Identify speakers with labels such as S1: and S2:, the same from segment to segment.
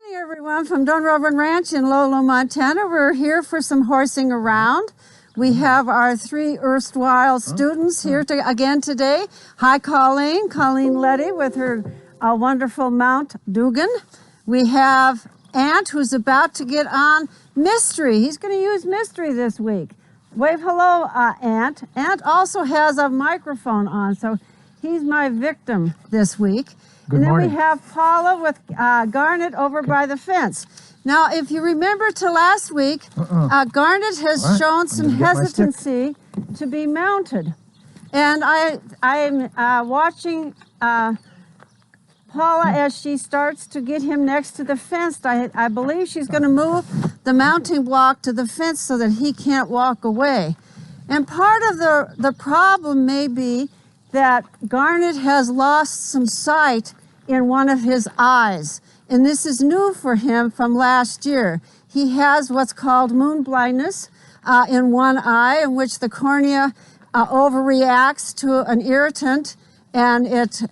S1: Morning, everyone, from Dunrovin Ranch in Lolo, Montana. We're here for some horsing around. We have our three erstwhile students here again today. Hi, Colleen Letty with her wonderful mount, Dugan. We have Ant, who's about to get on Mystery. He's going to use Mystery this week. Wave hello, Ant. Ant also has a microphone on, so he's my victim this week.
S2: Good morning.
S1: We have Paula with Garnet over by the fence. Now, if you remember to last week, Garnet has shown some hesitancy to be mounted. And I'm watching Paula as she starts to get him next to the fence. I believe she's going to move the mounting block to the fence so that he can't walk away. And part of the problem may be that Garnet has lost some sight in one of his eyes. And this is new for him from last year. He has what's called moon blindness in one eye, in which the cornea overreacts to an irritant, and it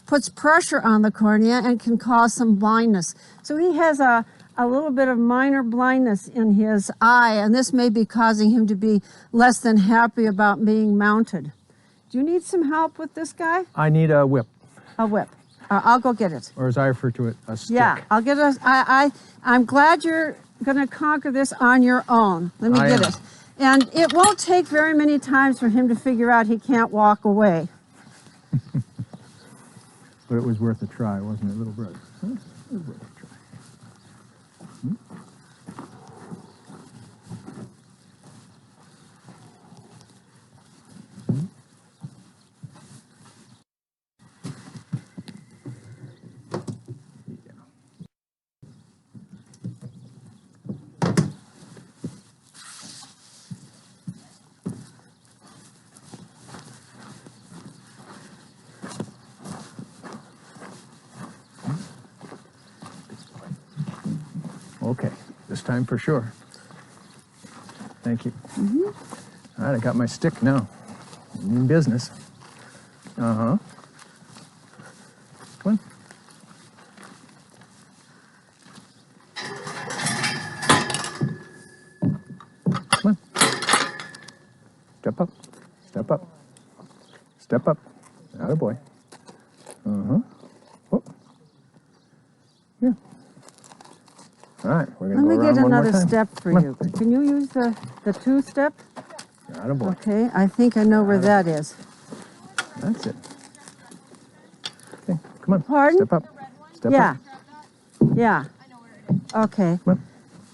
S1: puts pressure on the cornea and can cause some blindness. So he has a little bit of minor blindness in his eye, and this may be causing him to be less than happy about being mounted. Do you need some help with this guy?
S2: I need a whip.
S1: A whip. I'll go get it.
S2: Or as I refer to it, a stick.
S1: Yeah, I'll get it. I'm glad you're going to conquer this on your own. Let me get it. And it won't take very many times for him to figure out he can't walk away.
S2: But it was worth a try, wasn't it, little brother? Huh? It was worth a try. Okay, this time for sure. Thank you. All right, I got my stick now. I'm in business. Come on. Come on. Step up. Step up. Step up. Atta boy. Whoop. Yeah. All right, we're going to go around one more time.
S1: Let me get another step for you. Can you use the two-step?
S2: Atta boy.
S1: Okay, I think I know where that is.
S2: That's it. Okay, come on.
S1: Pardon?
S2: Step up. Step up.
S1: Yeah. Okay.
S2: Come on.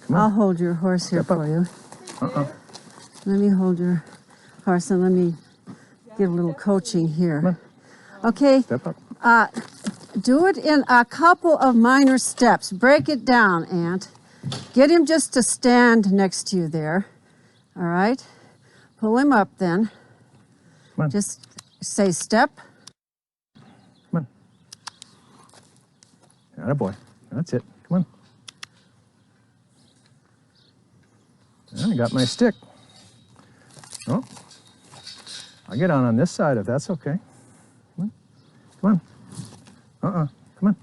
S2: Come on.
S1: I'll hold your horse here for you. Let me hold your horse and let me get a little coaching here.
S2: Come on.
S1: Okay.
S2: Step up.
S1: Do it in a couple of minor steps. Break it down, Ant. Get him just to stand next to you there. All right? Pull him up then.
S2: Come on.
S1: Just say step.
S2: Come on. Atta boy. That's it. Come on. I got my stick. Oh. I'll get on this side if that's okay. Come on. Come on. Come on.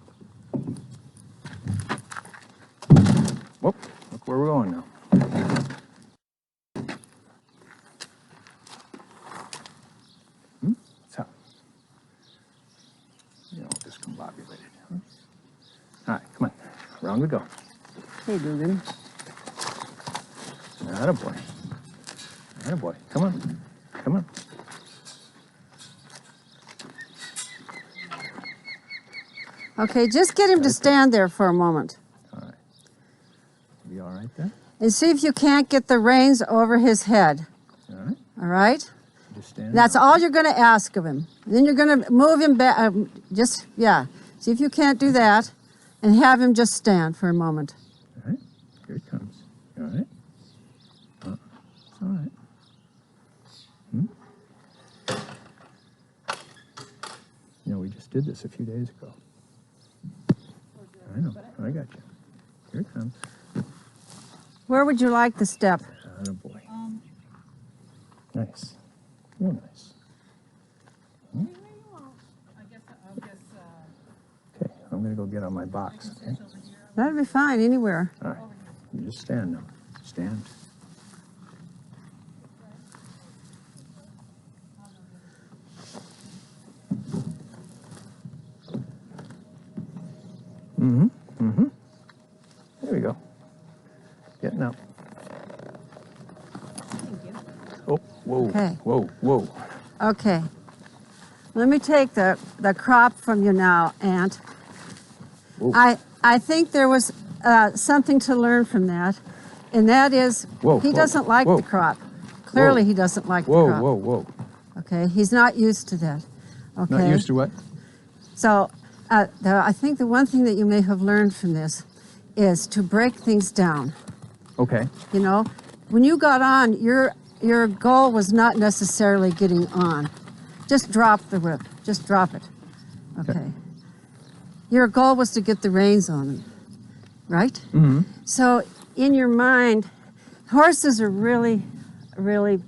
S2: Whoop, look where we're going now. What's up? You know, discombobulated. Huh? All right, come on. Around we go.
S1: Hey, Dugan.
S2: Atta boy. Atta boy. Come on. Come on.
S1: Okay, just get him to stand there for a moment.
S2: All right. Be all right there?
S1: And see if you can't get the reins over his head.
S2: All right.
S1: All right?
S2: Just stand.
S1: That's all you're going to ask of him. And then you're going to move him back. See if you can't do that. And have him just stand for a moment.
S2: All right. Here it comes. All right. It's all right. You know, we just did this a few days ago. I know. I got you. Here it comes.
S1: Where would you like the step?
S2: Atta boy. Nice. Real nice. Okay, I'm going to go get on my box. Okay?
S1: That'd be fine anywhere.
S2: All right. You just stand now. Stand. Mm-hmm. Mm-hmm. There we go. Getting up.
S3: Thank you.
S2: Oh, whoa.
S1: Okay.
S2: Whoa, whoa.
S1: Okay. Let me take the crop from you now, Aunt.
S2: Whoa.
S1: I think there was something to learn from that, and that is
S2: Whoa,
S1: he
S2: whoa,
S1: doesn't like
S2: whoa.
S1: the crop. Clearly,
S2: Whoa.
S1: he doesn't like the
S2: Whoa,
S1: crop.
S2: whoa, whoa.
S1: Okay, he's not used to that. Okay.
S2: Not used to what?
S1: So I think the one thing that you may have learned from this is to break things down.
S2: Okay.
S1: You know, when you got on, your goal was not necessarily getting on. Just drop the whip. Just drop it. Okay. Your goal was to get the reins on him, right?
S2: Mm-hmm.
S1: So in your mind, horses are really, really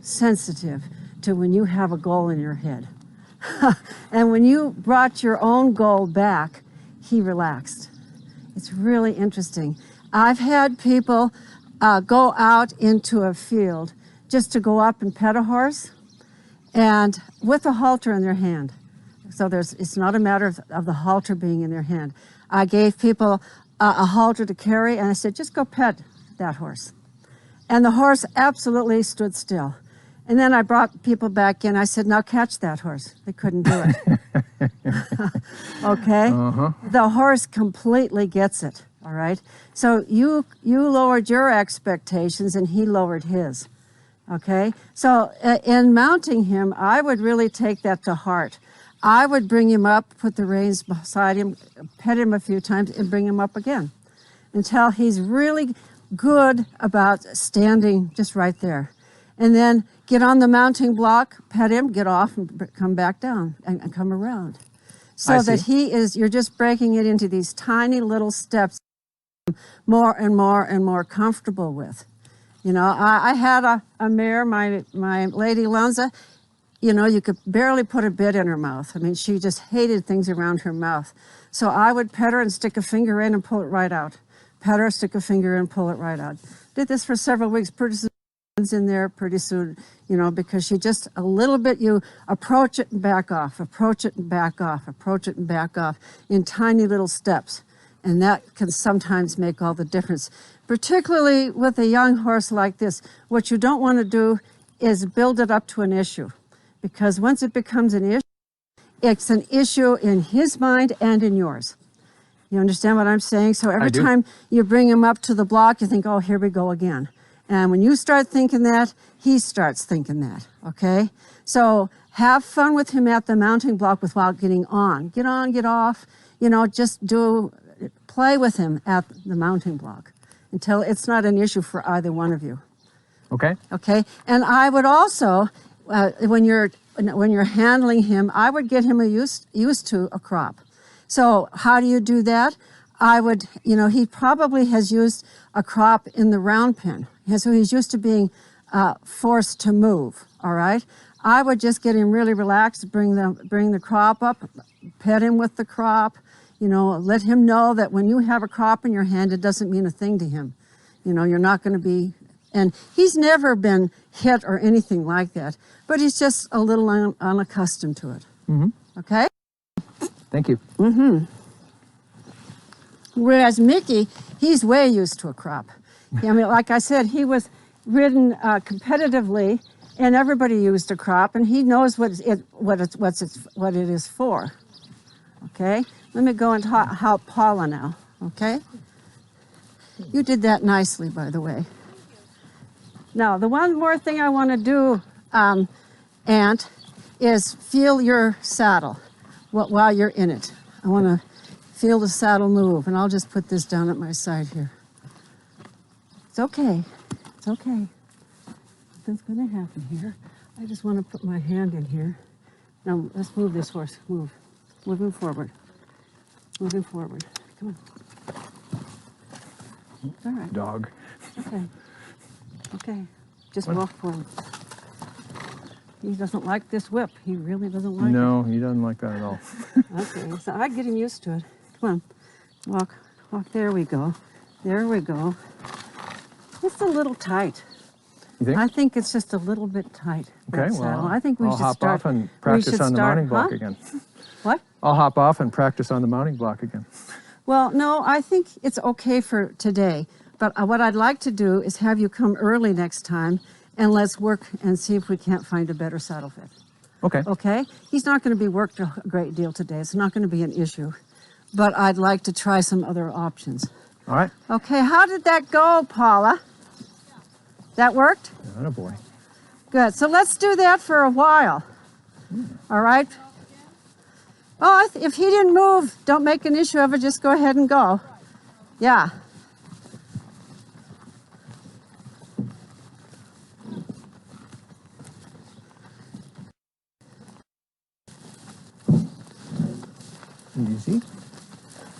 S1: sensitive to when you have a goal in your head. And when you brought your own goal back, he relaxed. It's really interesting. I've had people go out into a field just to go up and pet a horse, and with a halter in their hand. So it's not a matter of the halter being in their hand. I gave people a halter to carry, and I said, just go pet that horse. And the horse absolutely stood still. And then I brought people back in. I said, now catch that horse. They couldn't do it. Okay?
S2: Uh-huh.
S1: The horse completely gets it, all right? So you lowered your expectations, and he lowered his, okay? So in mounting him, I would really take that to heart. I would bring him up, put the reins beside him, pet him a few times, and bring him up again until he's really good about standing just right there. And then get on the mounting block, pet him, get off, and come back down and come around. So that you're just breaking it into these tiny little steps, more and more and more comfortable with. You know, I had a mare, my Lady Lanza, you know, you could barely put a bit in her mouth. I mean, she just hated things around her mouth. So I would pet her and stick a finger in and pull it right out. Pet her, stick a finger in, pull it right out. Did this for several weeks. Pretty soon, in there, pretty soon, you know, because she just a little bit, you approach it and back off, approach it and back off, approach it and back off in tiny little steps. And that can sometimes make all the difference, particularly with a young horse like this. What you don't want to do is build it up to an issue, because once it becomes an issue, it's an issue in his mind and in yours. You understand what I'm saying? So every time you bring him up to the block, you think, oh, here we go again. And when you start thinking that, he starts thinking that, okay? So have fun with him at the mounting block without getting on. Get on, get off, you know, just play with him at the mounting block until it's not an issue for either one of you.
S2: Okay.
S1: Okay, and I would also, when you're handling him, I would get him used to a crop. So how do you do that? I would, you know, he probably has used a crop in the round pen. So he's used to being forced to move, all right? I would just get him really relaxed, bring the crop up, pet him with the crop, you know, let him know that when you have a crop in your hand, it doesn't mean a thing to him. You know, you're not going to be, and he's never been hit or anything like that, but he's just a little unaccustomed to it.
S2: Mm-hmm.
S1: Okay?
S2: Thank you.
S1: Mm-hmm. Whereas Mickey, he's way used to a crop. I mean, like I said, he was ridden competitively, and everybody used a crop, and he knows what it is for. Okay, let me go and help Paula now. Okay, you did that nicely, by the way. Now, the one more thing I want to do, Aunt, is feel your saddle while you're in it. I want to feel the saddle move, and I'll just put this down at my side here. It's okay. It's okay. Nothing's going to happen here. I just want to put my hand in here. Now, let's move this horse. Move. Moving forward. Moving forward. Come on. It's all right.
S2: Dog.
S1: Okay. Okay. Just walk forward. He doesn't like this whip. He really doesn't like it.
S2: No, he doesn't like that at all.
S1: Okay, so I get him used to it. Come on. Walk. Walk, there we go. There we go. It's a little tight.
S2: You think?
S1: I think it's just a little bit tight.
S2: Okay,
S1: that
S2: well,
S1: saddle. I think we
S2: I'll
S1: should
S2: hop
S1: start.
S2: off and practice on the mounting block again.
S1: What?
S2: I'll hop off and practice on the mounting block again.
S1: Well, no, I think it's okay for today. But what I'd like to do is have you come early next time and let's work and see if we can't find a better saddle fit.
S2: Okay.
S1: Okay? He's not going to be worked a great deal today. It's not going to be an issue. But I'd like to try some other options.
S2: All right.
S1: Okay, how did that go, Paula? That worked?
S2: Oh boy.
S1: Good. So let's do that for a while. All right? Oh, if he didn't move, don't make an issue of it. Just go ahead and go. Yeah.
S2: Easy.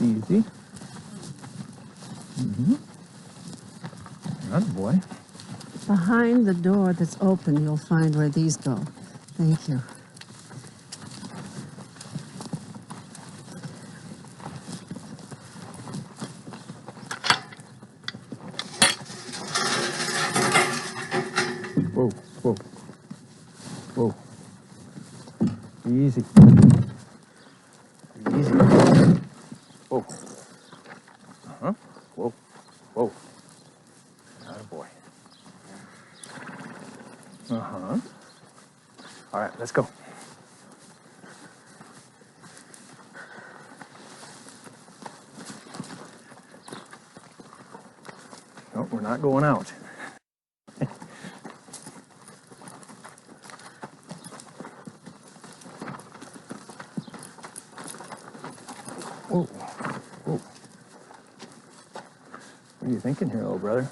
S2: Easy. Oh boy.
S1: Behind the door that's open, you'll find where these go. Thank you.
S2: Whoa, whoa, whoa. Easy. Easy. Whoa. Uh-huh. Whoa, whoa. Attaboy. Uh-huh. All right, let's go. No, we're not going out. Whoa, whoa. What are you thinking here, little brother?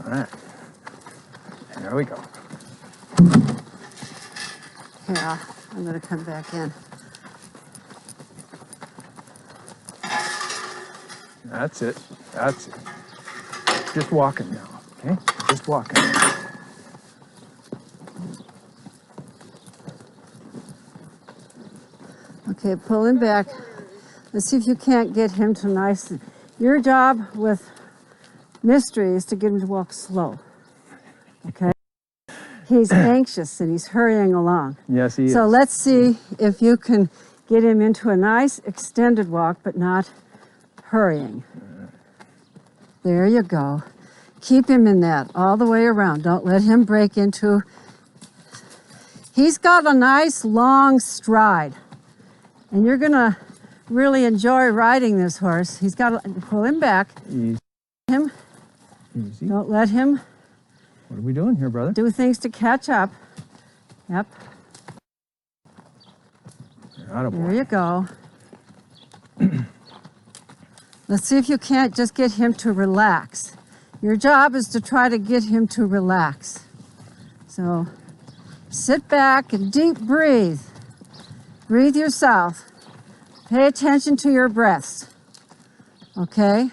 S2: All right. There we go.
S1: Yeah, I'm going to come back in.
S2: That's it. That's it. Just walking now, okay? Just walking.
S1: Okay, pull him back. Let's see if you can't get him to nice. Your job with Mystery is to get him to walk slow. Okay? He's anxious and he's hurrying along.
S2: Yes, he is.
S1: So let's see if you can get him into a nice extended walk, but not hurrying. There you go. Keep him in that all the way around. Don't let him break into. He's got a nice long stride. And you're going to really enjoy riding this horse. He's got to pull him back.
S2: Easy.
S1: Him.
S2: Easy.
S1: Don't let him
S2: What are we doing here, brother?
S1: do things to catch up. Yep. There you go. Let's see if you can't just get him to relax. Your job is to try to get him to relax. So sit back and deep breathe. Breathe yourself. Pay attention to your breaths. Okay?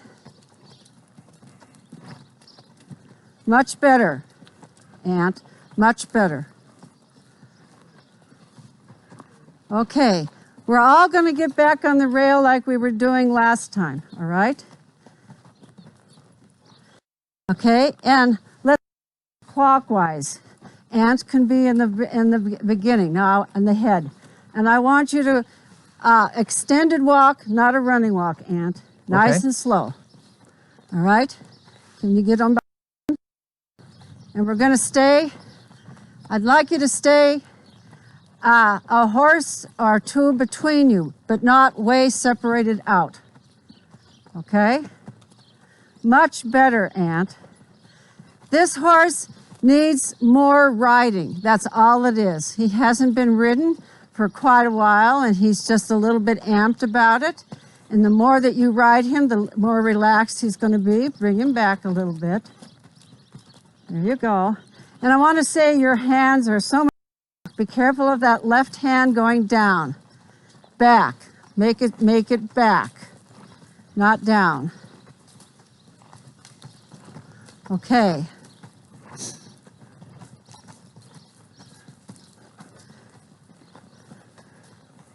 S1: Much better, Aunt. Much better. Okay. We're all going to get back on the rail like we were doing last time, all right? Okay, and let's go clockwise. Ant can be in the beginning, now in the head. And I want you to extended walk, not a running walk, Ant. Nice
S2: Okay.
S1: and slow. All right? Can you get on by? And we're going to stay. I'd like you to stay a horse or two between you, but not way separated out. Okay? Much better, Aunt. This horse needs more riding. That's all it is. He hasn't been ridden for quite a while, and he's just a little bit amped about it. And the more that you ride him, the more relaxed he's going to be. Bring him back a little bit. There you go. And I want to say your hands are so much. Be careful of that left hand going down. Back. Make it back, not down. Okay.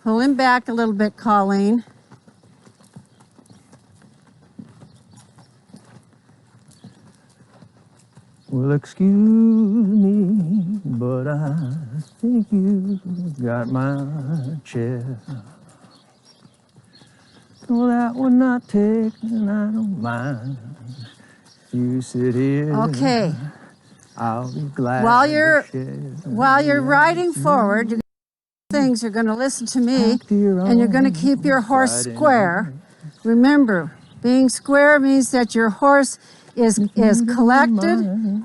S1: Pull him back a little bit, Colleen.
S2: Well, excuse me, but I think you got my chair. Well, that would not take, and I don't mind. You sit here.
S1: Okay.
S2: I'll be glad
S1: While
S2: to
S1: you're
S2: share.
S1: riding forward, you're going to listen to me, and you're going to keep your horse square. Remember, being square means that your horse is collected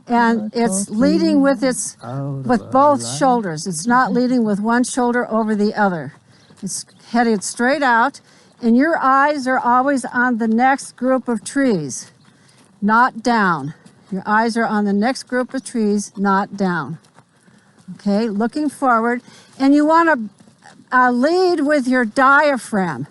S1: and it's leading with both shoulders. It's not leading with one shoulder over the other. It's headed straight out, and your eyes are always on the next group of trees, not down. Your eyes are on the next group of trees, not down. Okay, looking forward, and you want to lead with your diaphragm.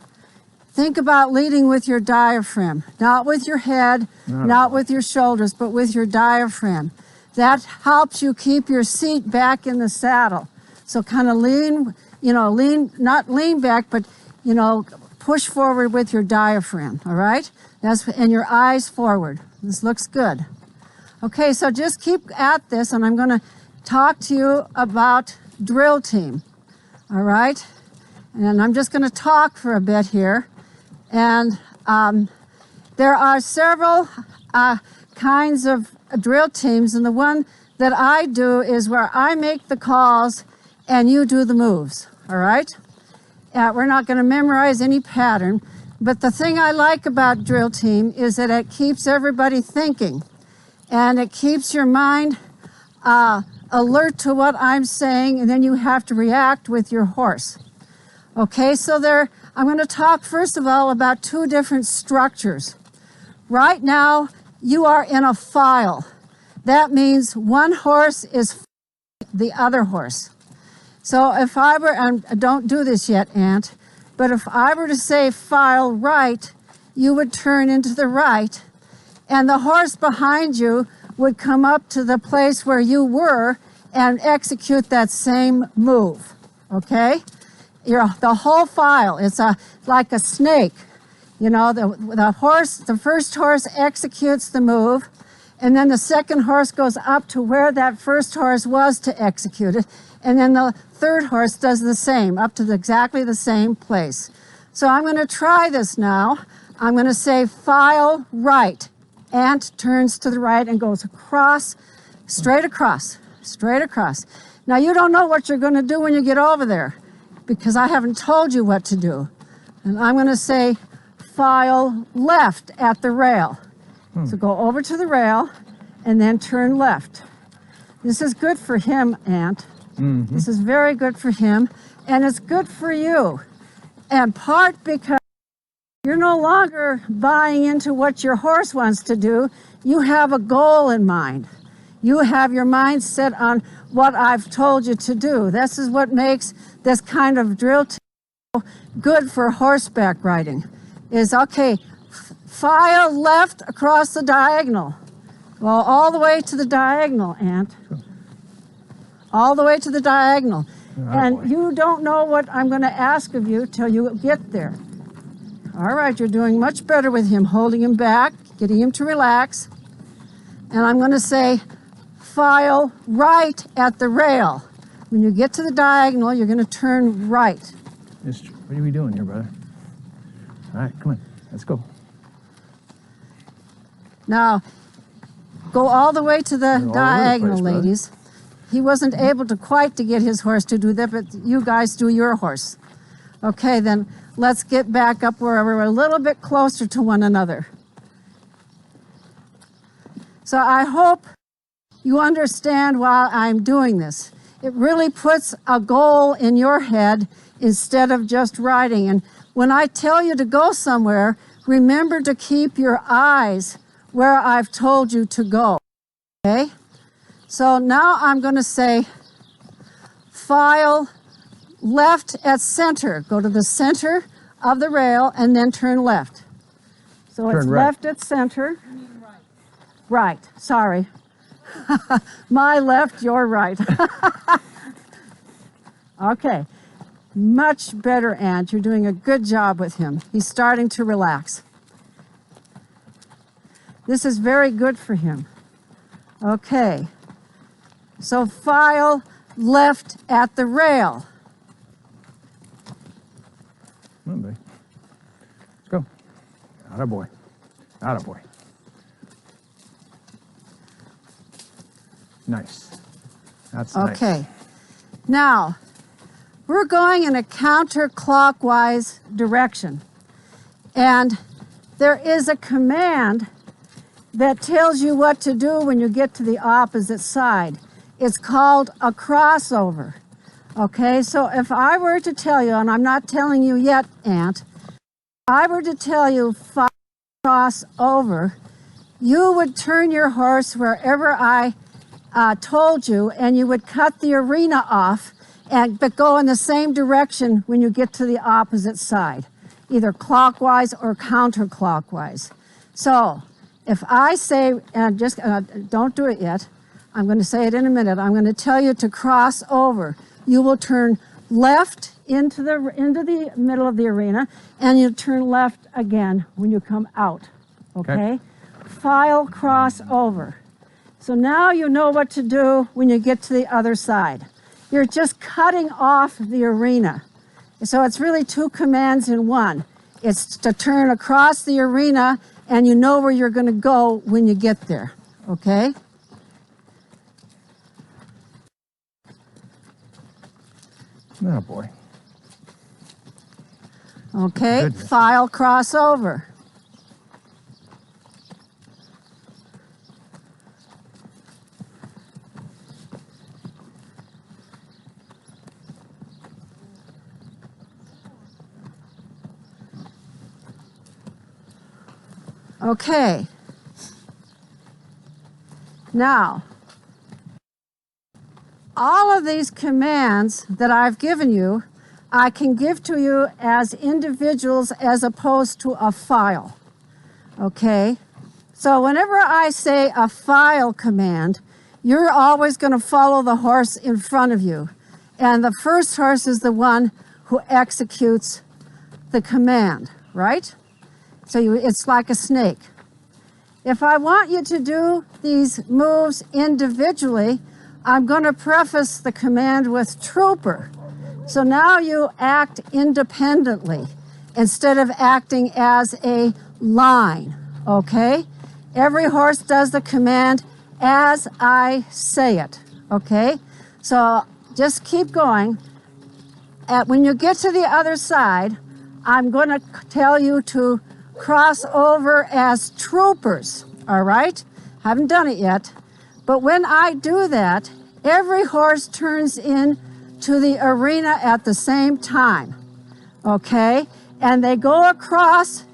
S1: Think about leading with your diaphragm, not with your head, not with your shoulders, but with your diaphragm. That helps you keep your seat back in the saddle. So kind of lean, not lean back, but, push forward with your diaphragm, all right? And your eyes forward. This looks good. Okay, so just keep at this, and I'm going to talk to you about drill team, all right? And I'm just going to talk for a bit here. And there are several kinds of drill teams, and the one that I do is where I make the calls and you do the moves, all right? We're not going to memorize any pattern, but the thing I like about drill team is that it keeps everybody thinking, and it keeps your mind alert to what I'm saying, and then you have to react with your horse. Okay, so I'm going to talk first of all about two different structures. Right now, you are in a file. That means one horse is the other horse. So if I were, and don't do this yet, Aunt, but if I were to say file right, you would turn into the right, and the horse behind you would come up to the place where you were and execute that same move, okay? The whole file, it's like a snake. The first horse executes the move, and then the second horse goes up to where that first horse was to execute it, and then the third horse does the same, up to exactly the same place. So I'm going to try this now. I'm going to say file right. Ant turns to the right and goes across, straight across, straight across. Now you don't know what you're going to do when you get over there, because I haven't told you what to do. And I'm going to say file left at the rail. So go over to the rail and then turn left. This is good for him, Ant. Mm-hmm. This is very good for him, and it's good for you. And part because you're no longer buying into what your horse wants to do. You have a goal in mind. You have your mind set on what I've told you to do. This is what makes this kind of drill good for horseback riding. Is, okay, file left across the diagonal. Go all the way to the diagonal, Ant. All the way to the diagonal. And you don't know what I'm going to ask of you till you get there. All right, you're doing much better with him, holding him back, getting him to relax. And I'm going to say, file right at the rail. When you get to the diagonal, you're going to turn right.
S2: What are we doing here, brother? All right, come on, let's go.
S1: Now, go all the way to the diagonal, ladies. He wasn't able to quite to get his horse to do that, but you guys do your horse. Okay, then let's get back up where we're a little bit closer to one another. So I hope you understand why I'm doing this. It really puts a goal in your head instead of just riding. And when I tell you to go somewhere, remember to keep your eyes where I've told you to go, okay? So now I'm going to say file left at center. Go to the center of the rail and then turn left. So it's right. Left at center. You mean right. Right, sorry. My left, your right. Okay, much better, Ant. You're doing a good job with him. He's starting to relax. This is very good for him. Okay. So file left at the rail.
S2: Come on, buddy. Let's go. Atta boy. Atta boy. Nice. That's nice.
S1: Okay. Now, we're going in a counterclockwise direction. And there is a command that tells you what to do when you get to the opposite side. It's called a crossover. Okay, so if I were to tell you, and I'm not telling you yet, Aunt, if I were to tell you cross over, you would turn your horse wherever I told you, and you would cut the arena off, but go in the same direction when you get to the opposite side, either clockwise or counterclockwise. So if I say, and just don't do it yet, I'm going to say it in a minute, I'm going to tell you to cross over. You will turn left into the middle of the arena, and you turn left again when you come out, okay? File cross over. So now you know what to do when you get to the other side. You're just cutting off the arena. So it's really two commands in one. It's to turn across the arena, and you know where you're going to go when you get there, okay?
S2: Oh boy.
S1: Okay,
S2: Goodness.
S1: file crossover. Okay. Now, all of these commands that I've given you, I can give to you as individuals as opposed to a file. Okay? So whenever I say a file command, you're always going to follow the horse in front of you. And the first horse is the one who executes the command, right? So it's like a snake. If I want you to do these moves individually, I'm going to preface the command with trooper. So now you act independently instead of acting as a line, okay? Every horse does the command as I say it, okay? So just keep going. When you get to the other side, I'm going to tell you to cross over as troopers, all right? Haven't done it yet. But when I do that, every horse turns in to the arena at the same time, okay? And they go across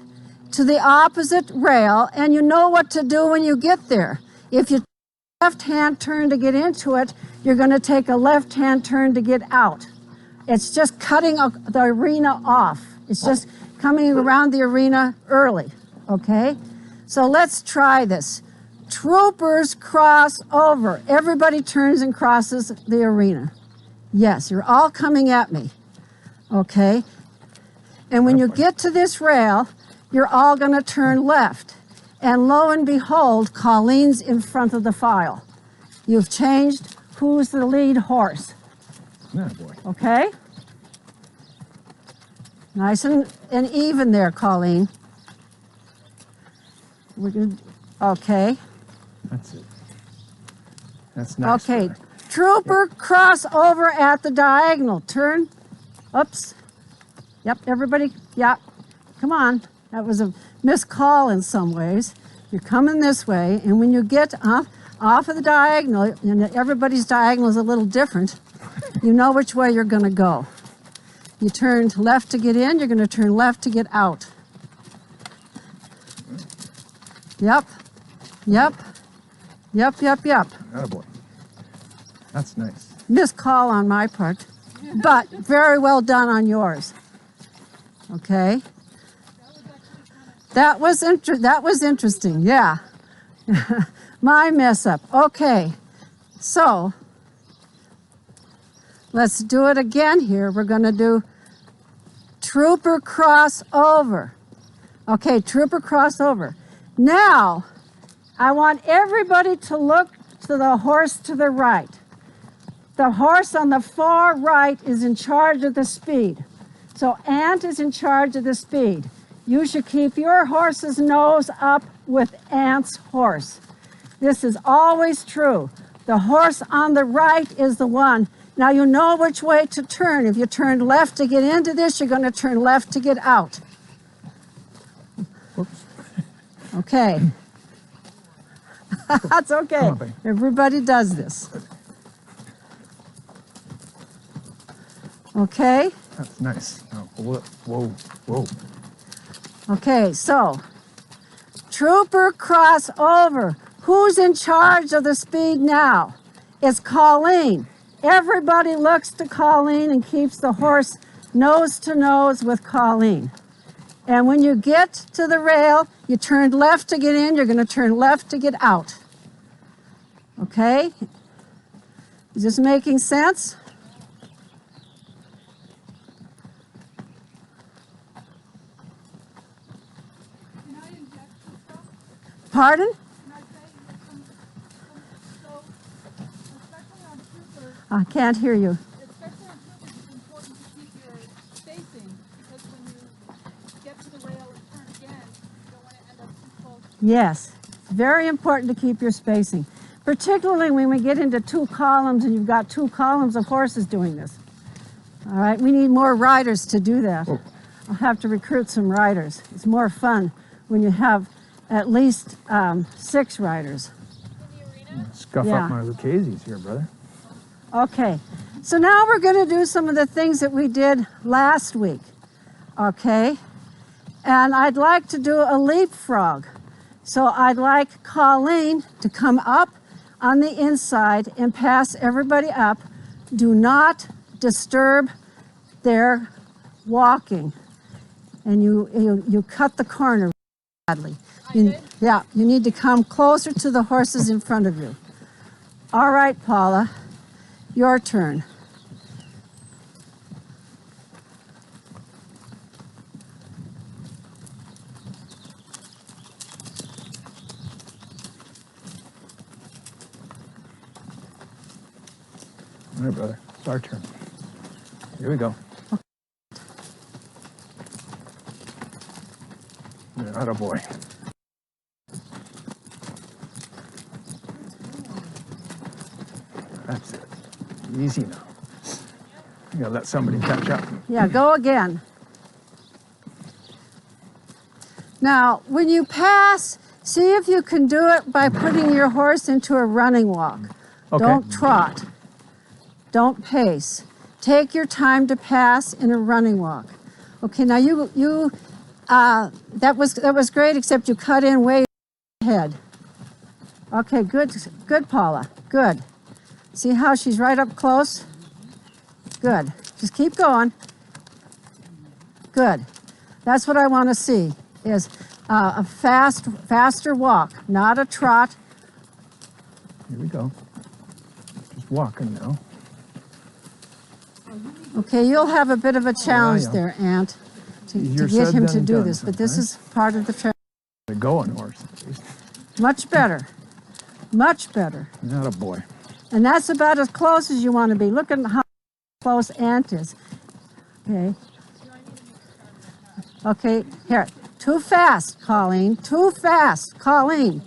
S1: to the opposite rail, and you know what to do when you get there. If you left-hand turn to get into it, you're going to take a left-hand turn to get out. It's just cutting the arena off. It's just coming around the arena early, okay? So let's try this. Troopers cross over. Everybody turns and crosses the arena. Yes, you're all coming at me, okay? And when you get to this rail, you're all going to turn left. And lo and behold, Colleen's in front of the file. You've changed who's the lead horse.
S2: Oh boy.
S1: Okay? Nice and even there, Colleen. We're gonna, okay.
S2: That's it. That's nice.
S1: Okay.
S2: There.
S1: Trooper, cross over at the diagonal. Turn. Oops. Yep, everybody. Yep. Come on. That was a missed call in some ways. You're coming this way, and when you get off of the diagonal, and everybody's diagonal is a little different, you know which way you're going to go. You turn left to get in, you're going to turn left to get out. Yep. Yep. Yep, yep, yep.
S2: Attaboy. That's nice.
S1: Missed call on my part, but very well done on yours. Okay. That was interesting, yeah. My mess up. Okay, so let's do it again here. We're going to do trooper cross over. Okay, trooper cross over. Now, I want everybody to look to to the horse to the right. The horse on the far right is in charge of the speed. So Ant is in charge of the speed. You should keep your horse's nose up with Ant's horse. This is always true. The horse on the right is the one. Now you know which way to turn. If you turn left to get into this, you're going to turn left to get out.
S2: Whoops.
S1: Okay. That's okay.
S2: Come on, buddy.
S1: Everybody does this. Okay?
S2: That's nice. Oh, whoa, whoa.
S1: Okay, so trooper cross over. Who's in charge of the speed now? It's Colleen. Everybody looks to Colleen and keeps the horse nose to nose with Colleen. And when you get to the rail, you turn left to get in, you're going to turn left to get out. Okay? Is this making sense? Pardon? I can't hear you.
S3: Especially on troopers, it's important to keep your spacing because when you get to the rail and turn again, you don't want to end up too close.
S1: Yes, very important to keep your spacing, particularly when we get into 2 columns and you've got 2 columns of horses doing this. All right, we need more riders to do that.
S2: Whoa.
S1: I'll have to recruit some riders. It's more fun when you have at least 6 riders.
S2: Scuff
S1: Yeah.
S2: up my Lucchese's here, brother.
S1: Okay, so now we're going to do some of the things that we did last week, okay? And I'd like to do a leapfrog. So I'd like Colleen to come up on the inside and pass everybody up. Do not disturb their walking. And you cut the corner badly. Yeah, you need to come closer to the horses in front of you. All right, Paula. Your turn.
S2: All right, brother. It's our turn. Here we go. Atta boy. That's it. Easy now. You gotta let somebody catch up.
S1: Yeah, go again. Now, when you pass, see if you can do it by putting your horse into a running walk.
S2: Okay.
S1: Don't trot. Don't pace. Take your time to pass in a running walk. Okay, now that was great, except you cut in way ahead. Okay, good, Paula, good. See how she's right up close? Good. Just keep going. Good. That's what I want to see, is a faster walk, not a trot.
S2: Here we go. Just walking now.
S1: Okay, you'll have a bit of a challenge
S2: yeah.
S1: there, Ant, to
S2: Easier
S1: get
S2: said
S1: him to
S2: than
S1: do
S2: done
S1: this, but this
S2: sometimes.
S1: is part of the training.
S2: The going horse.
S1: Much better. Much better.
S2: Atta boy.
S1: And that's about as close as you want to be. Look at how close Ant is. Okay. Okay, here. Too fast, Colleen. Too fast, Colleen.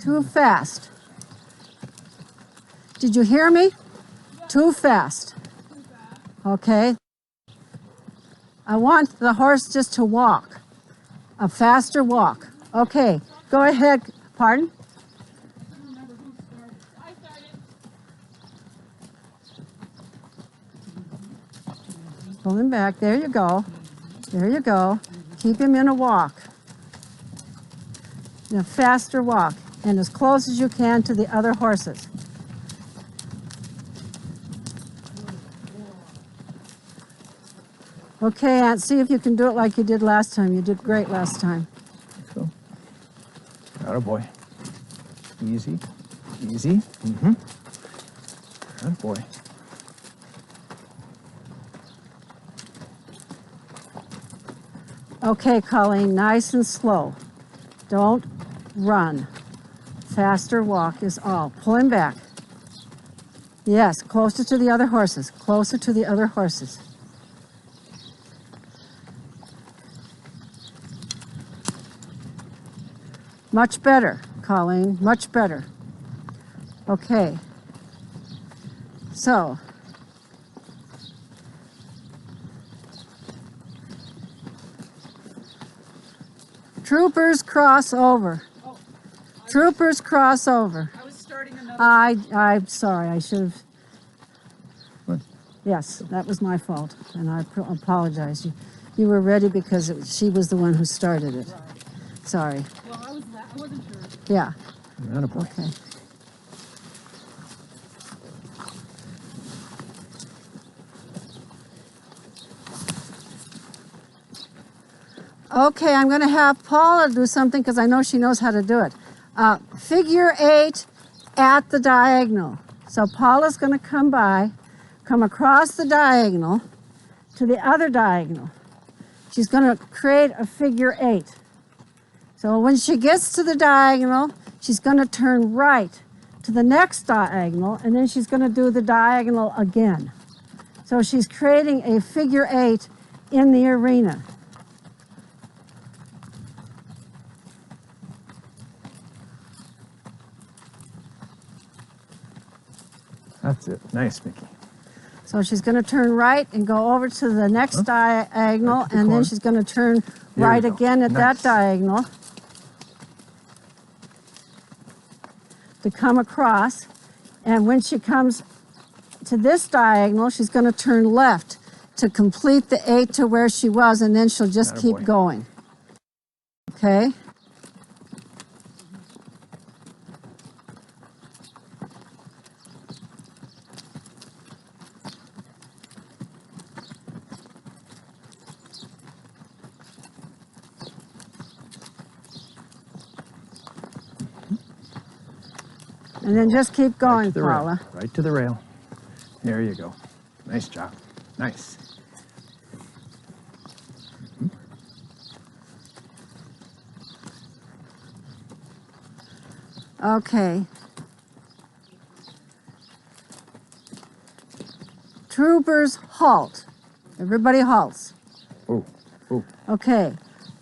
S1: Too fast. Did you hear me? Too fast. Okay. I want the horse just to walk. A faster walk. Okay, go ahead. Pardon? Pull him back. There you go. There you go. Keep him in a walk. In a faster walk. And as close as you can to the other horses. Okay, Aunt, see if you can do it like you did last time. You did great last time.
S2: So, atta boy. Easy. Easy. Mm-hmm. Atta boy.
S1: Okay, Colleen, nice and slow. Don't run. Faster walk is all. Pull him back. Yes, closer to the other horses. Closer to the other horses. Much better, Colleen. Much better. Okay. So. Troopers cross over.
S3: Oh,
S1: Troopers cross over.
S3: I was starting another.
S1: I'm sorry. I should have.
S2: What?
S1: Yes, that was my fault, and I apologize. You were ready because she was the one who started it.
S3: Right.
S1: Sorry.
S3: Well, I wasn't sure.
S1: Yeah.
S2: Attaboy.
S1: Okay. Okay, I'm going to have Paula do something because I know she knows how to do it. Figure 8 at the diagonal. So Paula's going to come across the diagonal to the other diagonal. She's going to create a figure 8. So when she gets to the diagonal, she's going to turn right to the next diagonal, and then she's going to do the diagonal again. So she's creating a figure 8 in the arena.
S2: That's it. Nice, Mickey.
S1: So she's going to turn right and go over to the next diagonal, and then she's going to turn right again at that diagonal to come across. And when she comes to this diagonal, she's going to turn left to complete the 8 to where she was, and then she'll just keep going. Okay? And then just keep going, Paula.
S2: Right to the rail. There you go. Nice job. Nice.
S1: Okay. Troopers halt. Everybody halts.
S2: Oh, oh.
S1: Okay.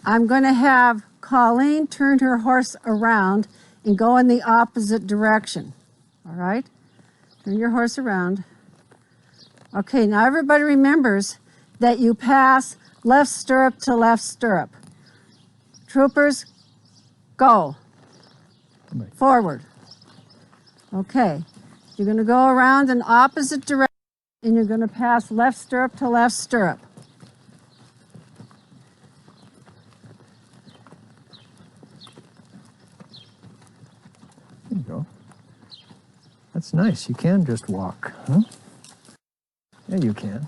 S1: I'm going to have Colleen turn her horse around and go in the opposite direction. All right? Turn your horse around. Okay, now everybody remembers that you pass left stirrup to left stirrup. Troopers, go. Forward. Okay. You're going to go around in opposite direction, and you're going to pass left stirrup to left stirrup.
S2: There you go. That's nice. You can just walk, huh? Yeah, you can.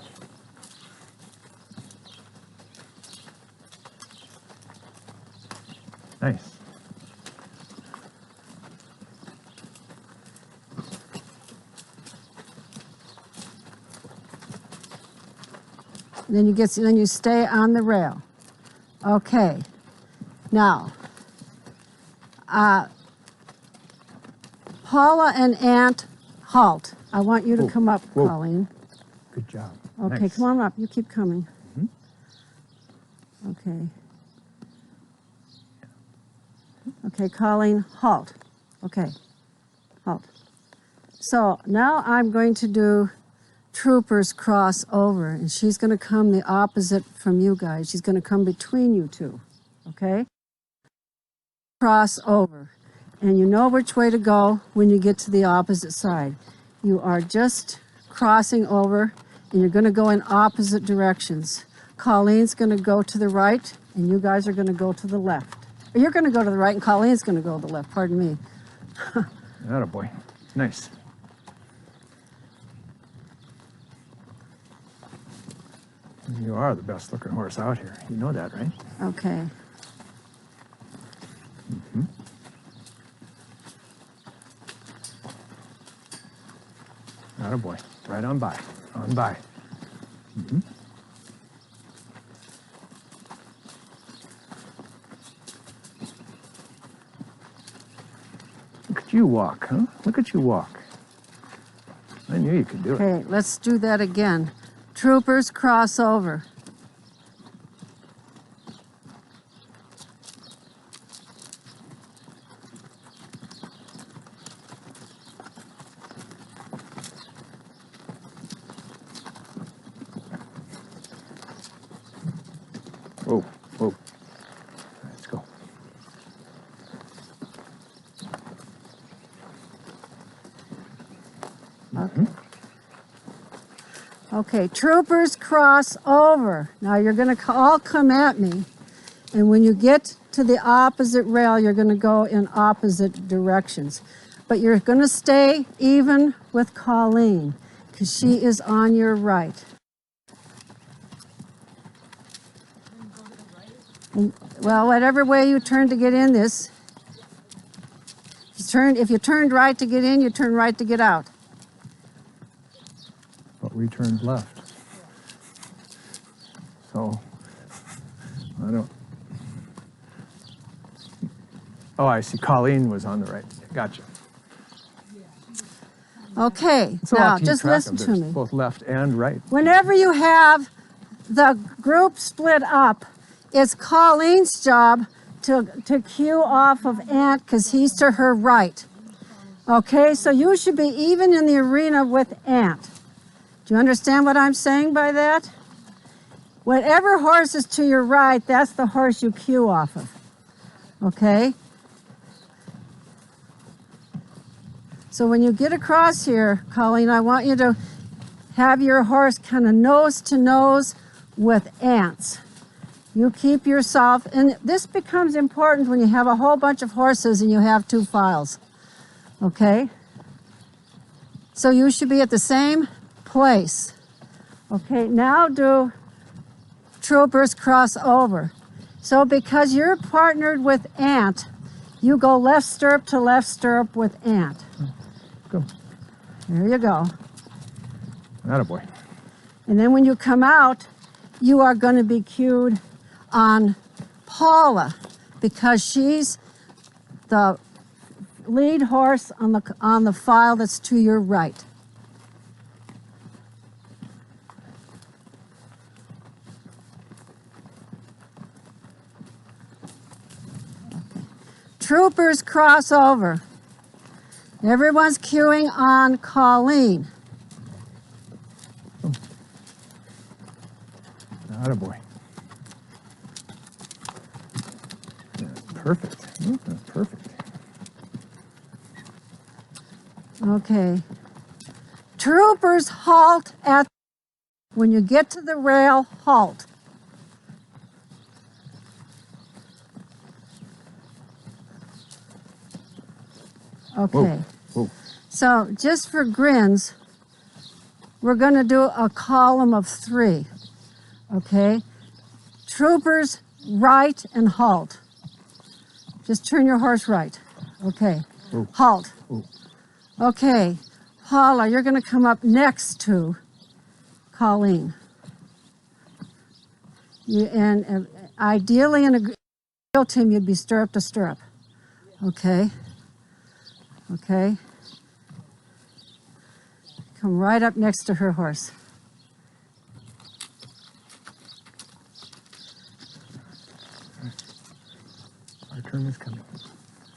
S2: Nice.
S1: Then you stay on the rail. Okay. Now, Paula and Aunt halt. I want you to come up, Colleen.
S2: Good job.
S1: Okay,
S2: Nice.
S1: come on up. You keep coming. Okay. Okay, Colleen, halt. Okay, halt. So now I'm going to do troopers cross over, and she's going to come the opposite from you guys. She's going to come between you two, okay? Cross over, and you know which way to go when you get to the opposite side. You are just crossing over, and you're going to go in opposite directions. Colleen's going to go to the right, and you guys are going to go to the left. Or you're going to go to the right, and Colleen's going to go to the left, pardon me.
S2: Attaboy. Nice. You are the best looking horse out here. You know that, right?
S1: Okay.
S2: Attaboy. Right on by. On by. at you walk, huh? Look at you walk. I knew you could do it.
S1: Okay, let's do that again. Troopers cross over.
S2: Whoa, whoa. Let's go.
S1: Okay, troopers cross over. Now you're going to all come at me, and when you get to the opposite rail, you're going to go in opposite directions. But you're going to stay even with Colleen, because she is on your right. And, well, whatever way you turn to get in this, if you turned right to get in, you turn right to get out.
S2: But we turned left. So, I don't... Oh, I see. Colleen was on the right. Gotcha.
S1: Okay,
S2: It's a lot
S1: now
S2: to keep
S1: just
S2: track
S1: listen
S2: of.
S1: to
S2: There's
S1: me.
S2: both left and right.
S1: Whenever you have the group split up, it's Colleen's job to cue off of Ant because he's to her right. Okay, so you should be even in the arena with Ant. Do you understand what I'm saying by that? Whatever horse is to your right, that's the horse you cue off of. Okay? So when you get across here, Colleen, I want you to have your horse kind of nose to nose with Ant's. You keep yourself, and this becomes important when you have a whole bunch of horses and you have two files. Okay? So you should be at the same place. Okay, now do troopers cross over. So because you're partnered with Ant, you go left stirrup to left stirrup with Ant.
S2: Go.
S1: There you go.
S2: Attaboy.
S1: And then when you come out, you are going to be cued on Paula because she's the lead horse on the file that's to your right. Troopers cross over. Everyone's queuing on Colleen.
S2: Attaboy. That's perfect. That's perfect.
S1: Okay. Troopers halt at, when you get to the rail, halt. Okay.
S2: Whoa. Whoa.
S1: So just for grins, we're going to do a column of 3. Okay? Troopers, right and halt. Just turn your horse right. Okay.
S2: Whoa.
S1: Halt.
S2: Whoa.
S1: Okay. Paula, you're going to come up next to Colleen. And ideally in a real team, you'd be stirrup to stirrup. Okay? Okay? Come right up next to her horse.
S2: Our turn is coming.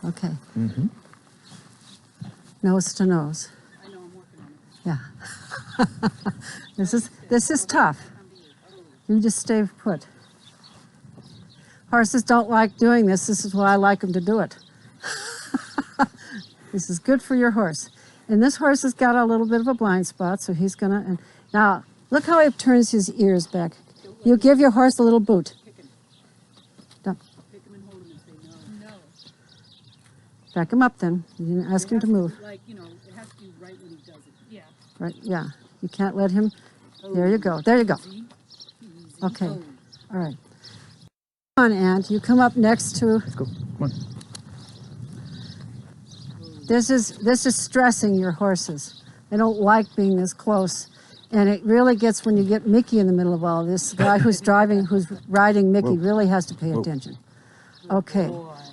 S1: Okay.
S2: Mm-hmm.
S1: Nose to nose.
S3: I know, I'm working on it.
S1: Yeah. This is tough. You just stay put. Horses don't like doing this. This is why I like them to do it. This is good for your horse. And this horse has got a little bit of a blind spot, so he's gonna, and now look how he turns his ears back. You give your horse a little boot.
S3: Pick him.
S1: Don't-
S3: Pick him and hold him and say no. No.
S1: Back him up then. You didn't ask him to move.
S3: Like, you know, it has to be right when he does it. Yeah.
S1: Right, yeah. You can't let him, there you go, there you go.
S3: Easy.
S1: Okay,
S3: Oh.
S1: all right. Come on, Ant, you come up next to,
S2: Let's go. Come on.
S1: this is stressing your horses. They don't like being this close. And it really gets when you get Mickey in the middle of all this. The guy who's riding Mickey
S2: Whoa.
S1: really has to pay
S2: Whoa.
S1: attention. Okay,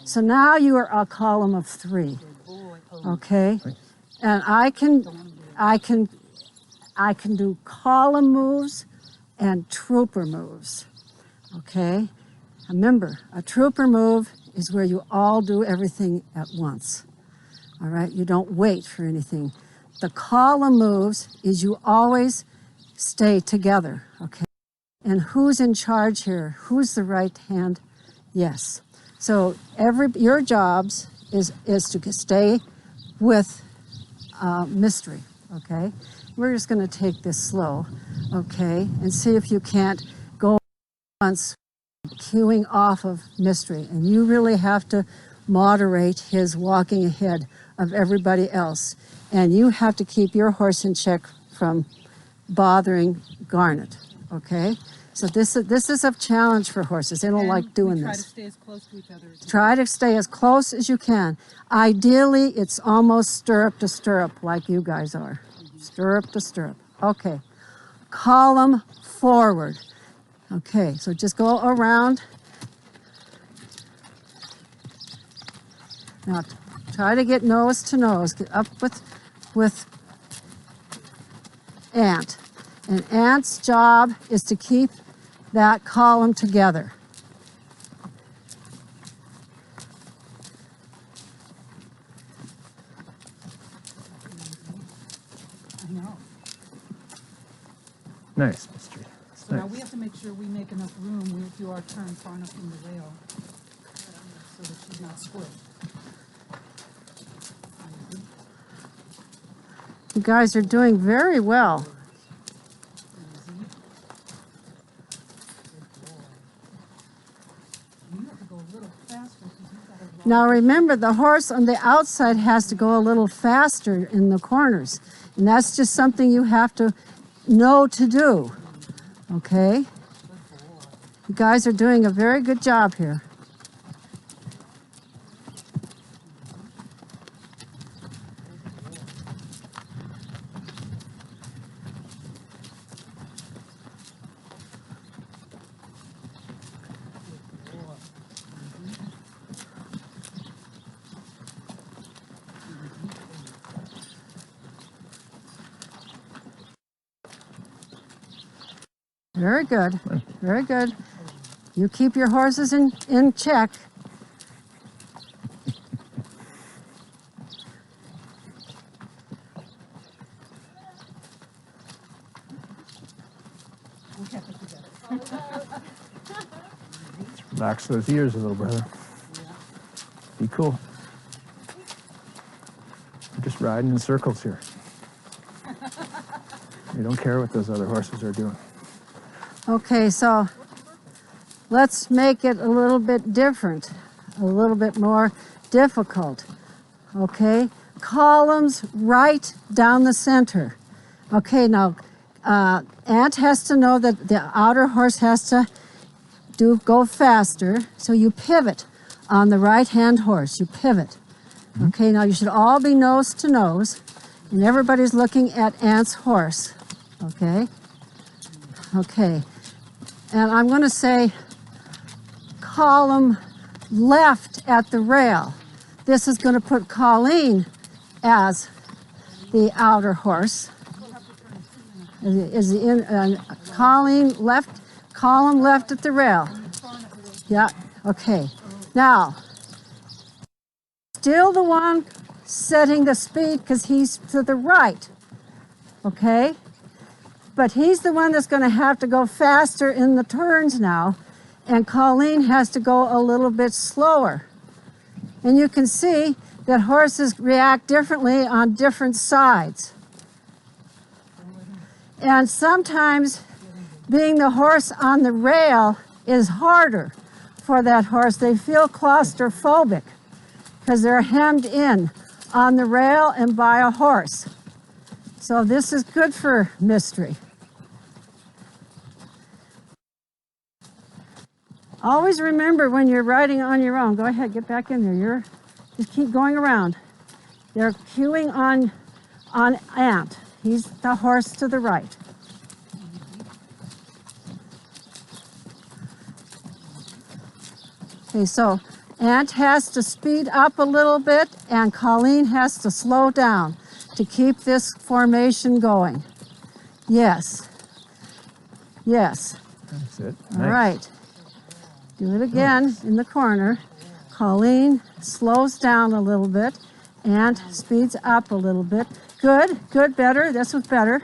S1: so now you are a column of 3.
S3: Boy, oh.
S1: Okay, and I can do column moves and trooper moves. Okay, remember, a trooper move is where you all do everything at once. All right, you don't wait for anything. The column moves is you always stay together. Okay, and who's in charge here? Who's the right hand? Yes. So your jobs is to stay with mystery. Okay, we're just going to take this slow. Okay, and see if you can't go once cueing off of mystery, and you really have to moderate his walking ahead of everybody else, and you have to keep your horse in check from bothering Garnet. Okay, so this is a challenge for horses. They don't like doing
S3: try
S1: this.
S3: to stay as close to each other as
S1: Try to stay as close as you can. Ideally, it's almost stirrup to stirrup like you guys are. Stirrup to stirrup. Okay, column forward. Okay, so just go around. Now try to get nose to nose. Get up with Ant. And Ant's job is to keep that column together.
S3: I know.
S2: Nice, mystery. That's
S3: So now
S2: nice.
S3: we have to make sure we make enough room. We do our turn far enough from the rail so that she's not squished.
S1: You guys are doing very well.
S3: You have to go a little faster because you've got a lot.
S1: Now remember, the horse on the outside has to go a little faster in the corners. And that's just something you have to know to do. Okay? You guys are doing a very good job here. Very good. Very good. You keep your horses in check.
S3: We kept it together.
S2: Relax those ears a little, brother. Be cool. We're just riding in circles here. We don't care what those other horses are doing.
S1: Okay, so let's make it a little bit different, a little bit more difficult. Okay, columns right down the center. Okay, now Ant has to know that the outer horse has to go faster, so you pivot on the right-hand horse. You pivot. Okay, now you should all be nose to nose, and everybody's looking at Ant's horse. Okay. Okay. And I'm going to say column left at the rail. This is going to put Colleen as the outer horse. Colleen left, column left at the rail. Yeah, okay. Now, still the one setting the speed because he's to the right, okay? But he's the one that's going to have to go faster in the turns now, and Colleen has to go a little bit slower. And you can see that horses react differently on different sides. And sometimes being the horse on the rail is harder for that horse. They feel claustrophobic because they're hemmed in on the rail and by a horse. So this is good for mystery. Always remember when you're riding on your own, go ahead, get back in there. Just keep going around. They're cueing on Ant. He's the horse to the right. Okay, so Ant has to speed up a little bit, and Colleen has to slow down to keep this formation going. Yes. Yes.
S2: That's it.
S1: All
S2: Nice.
S1: right. Do it again in the corner. Colleen slows down a little bit. Ant speeds up a little bit. Good, good, better. This was better.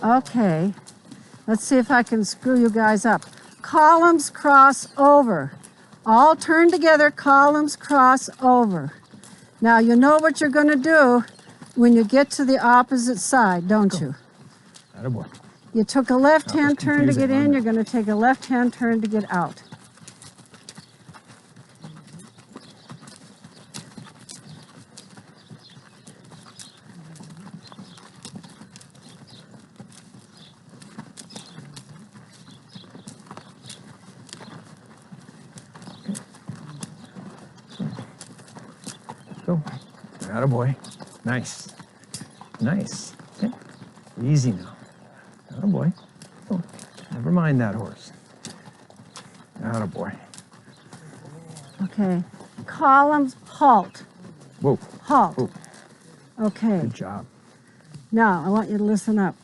S1: Okay, let's see if I can screw you guys up. Columns cross over. All turn together, columns cross over. Now you know what you're going to do when you get to the opposite side, don't you?
S2: Attaboy.
S1: You took a left-hand turn to
S2: confusing,
S1: get in,
S2: wasn't it?
S1: you're going to take a left-hand turn to get out.
S2: Go. Attaboy. Nice. Nice. Okay. Easy now. Attaboy. Oh, never mind that horse. Attaboy.
S1: Okay, columns halt.
S2: Whoa.
S1: Halt.
S2: Whoa.
S1: Okay,
S2: Good job.
S1: now I want you to listen up.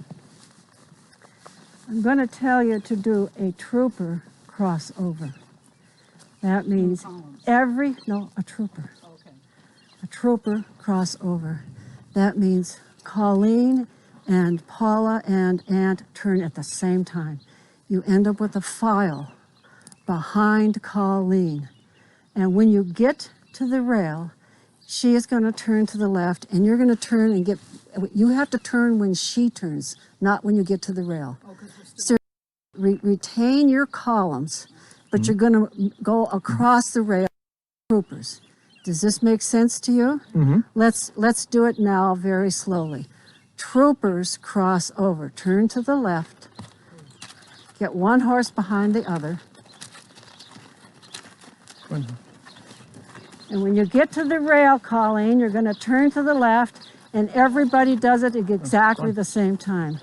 S1: I'm going to tell you to do a trooper crossover. That means a trooper.
S3: Okay.
S1: A trooper crossover. That means Colleen and Paula and Ant turn at the same time. You end up with a file behind Colleen. And when you get to the rail, she is going to turn to the left, and you're going to turn and get, you have to turn when she turns, not when you get to the rail.
S3: Oh, 'cause we're still
S1: Retain your columns, but you're going to go across the rail. Troopers. Does this make sense to you?
S2: Mm-hmm.
S1: Let's do it now very slowly. Troopers cross over. Turn to the left. Get one horse behind the other. And when you get to the rail, Colleen, you're going to turn to the left, and everybody does it at exactly the same time.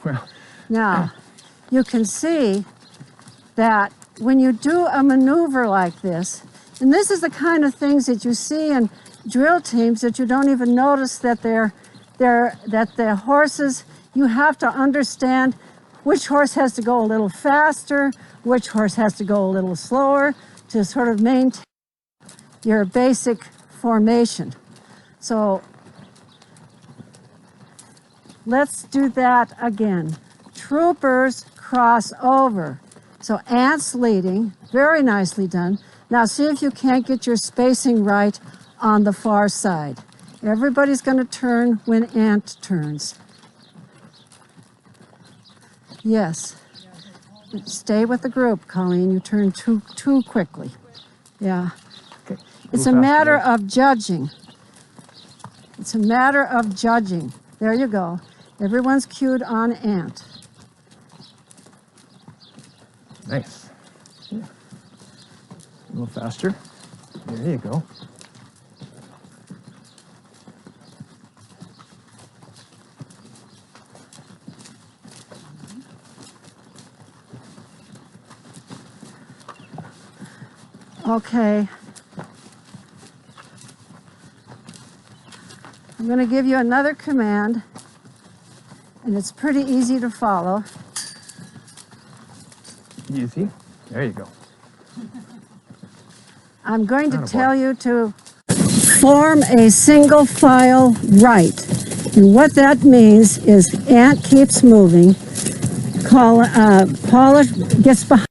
S2: Well,
S1: Now, you can see that when you do a maneuver like this, and this is the kind of things that you see in drill teams that you don't even notice that that the horses, you have to understand which horse has to go a little faster, which horse has to go a little slower to sort of maintain your basic formation. So let's do that again. Troopers cross over. So Ant's leading, very nicely done. Now see if you can't get your spacing right on the far side. Everybody's going to turn when Ant turns. Yes. Stay with the group, Colleen. You turn too quickly. Yeah.
S2: okay.
S1: It's
S2: Move
S1: a
S2: faster,
S1: matter
S2: right?
S1: of judging. It's a matter of judging. There you go. Everyone's cued on Ant.
S2: Nice. Yeah. A little faster. There you go.
S1: Okay. I'm going to give you another command, and it's pretty easy to follow.
S2: Easy. There you go.
S1: I'm going to
S2: Attaboy.
S1: tell you to form a single file right. And what that means is Ant keeps moving. Paula gets behind.